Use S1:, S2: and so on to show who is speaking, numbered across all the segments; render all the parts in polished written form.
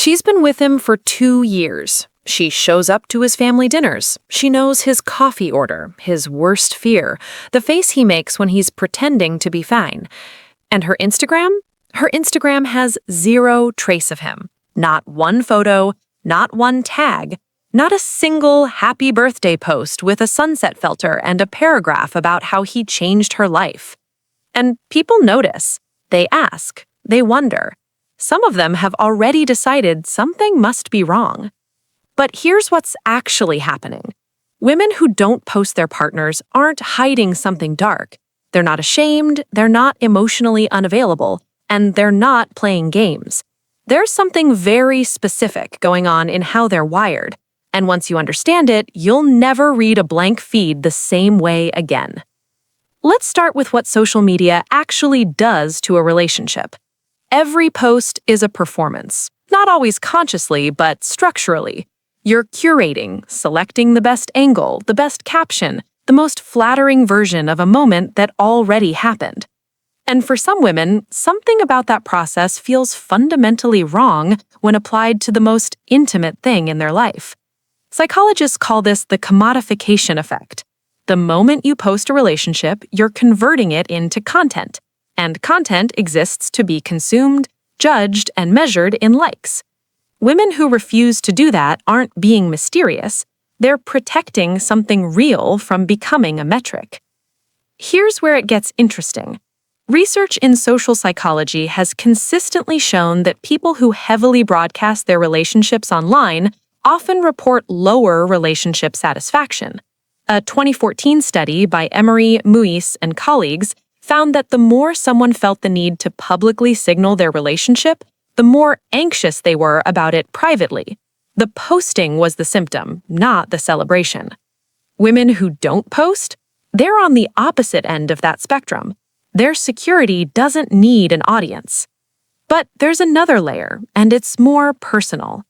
S1: She's been with him for 2 years. She shows up to his family dinners. She knows his coffee order, his worst fear, the face he makes when he's pretending to be fine. And her Instagram? Her Instagram has zero trace of him. Not one photo, not one tag, not a single happy birthday post with a sunset filter and a paragraph about how he changed her life. And people notice. They ask. They wonder. Some of them have already decided something must be wrong. But here's what's actually happening. Women who don't post their partners aren't hiding something dark. They're not ashamed, they're not emotionally unavailable, and they're not playing games. There's something very specific going on in how they're wired, and once you understand it, you'll never read a blank feed the same way again. Let's start with what social media actually does to a relationship. Every post is a performance, not always consciously, but structurally. You're curating, selecting the best angle, the best caption, the most flattering version of a moment that already happened. And for some women, something about that process feels fundamentally wrong when applied to the most intimate thing in their life. Psychologists call this the commodification effect. The moment you post a relationship, you're converting it into content, and content exists to be consumed, judged, and measured in likes. Women who refuse to do that aren't being mysterious. They're protecting something real from becoming a metric. Here's where it gets interesting. Research in social psychology has consistently shown that people who heavily broadcast their relationships online often report lower relationship satisfaction. A 2014 study by Emery, Muis, and colleagues found that the more someone felt the need to publicly signal their relationship, the more anxious they were about it privately. The posting was the symptom, not the celebration. Women who don't post, they're on the opposite end of that spectrum. Their security doesn't need an audience. But there's another layer, and it's more personal.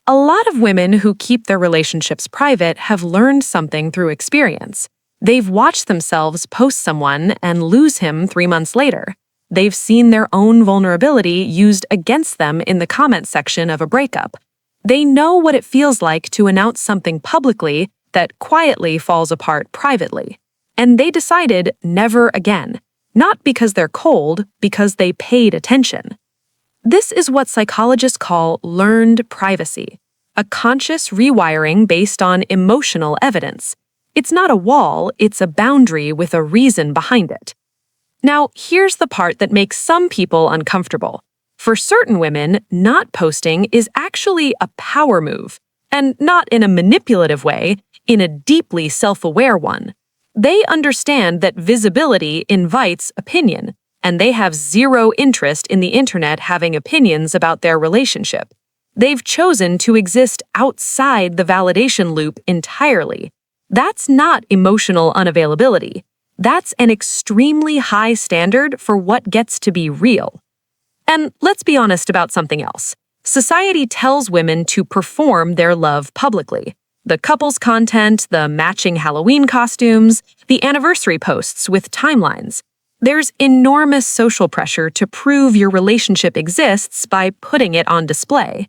S1: A lot of women who keep their relationships private have learned something through experience. They've watched themselves post someone and lose him 3 months later. They've seen their own vulnerability used against them in the comment section of a breakup. They know what it feels like to announce something publicly that quietly falls apart privately. And they decided never again, not because they're cold, because they paid attention. This is what psychologists call learned privacy, a conscious rewiring based on emotional evidence. It's not a wall, it's a boundary with a reason behind it. Now, here's the part that makes some people uncomfortable. For certain women, not posting is actually a power move, and not in a manipulative way, in a deeply self-aware one. They understand that visibility invites opinion, and they have zero interest in the internet having opinions about their relationship. They've chosen to exist outside the validation loop entirely. That's not emotional unavailability. That's an extremely high standard for what gets to be real. And let's be honest about something else. Society tells women to perform their love publicly. The couples content, the matching Halloween costumes, the anniversary posts with timelines. There's enormous social pressure to prove your relationship exists by putting it on display.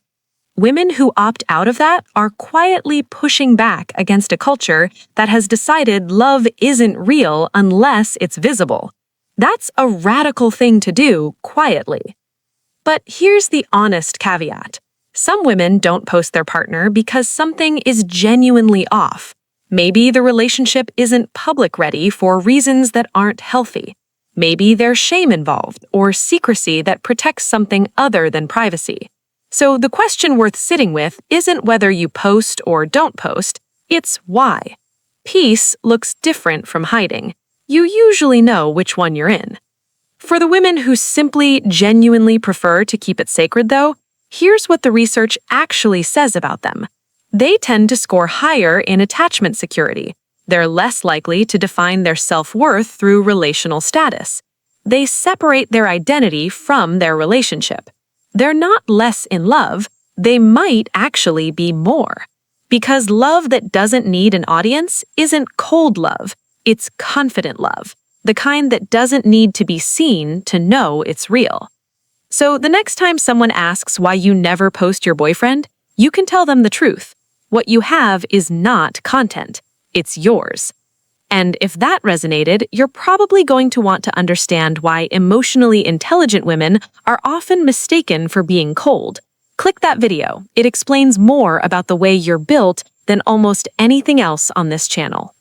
S1: Women who opt out of that are quietly pushing back against a culture that has decided love isn't real unless it's visible. That's a radical thing to do quietly. But here's the honest caveat. Some women don't post their partner because something is genuinely off. Maybe the relationship isn't public ready for reasons that aren't healthy. Maybe there's shame involved or secrecy that protects something other than privacy. So the question worth sitting with isn't whether you post or don't post, it's why. Peace looks different from hiding. You usually know which one you're in. For the women who simply genuinely prefer to keep it sacred, though, here's what the research actually says about them. They tend to score higher in attachment security. They're less likely to define their self-worth through relational status. They separate their identity from their relationship. They're not less in love, they might actually be more. Because love that doesn't need an audience isn't cold love, it's confident love, the kind that doesn't need to be seen to know it's real. So the next time someone asks why you never post your boyfriend, you can tell them the truth. What you have is not content. It's yours. And if that resonated, you're probably going to want to understand why emotionally intelligent women are often mistaken for being cold. Click that video. It explains more about the way you're built than almost anything else on this channel.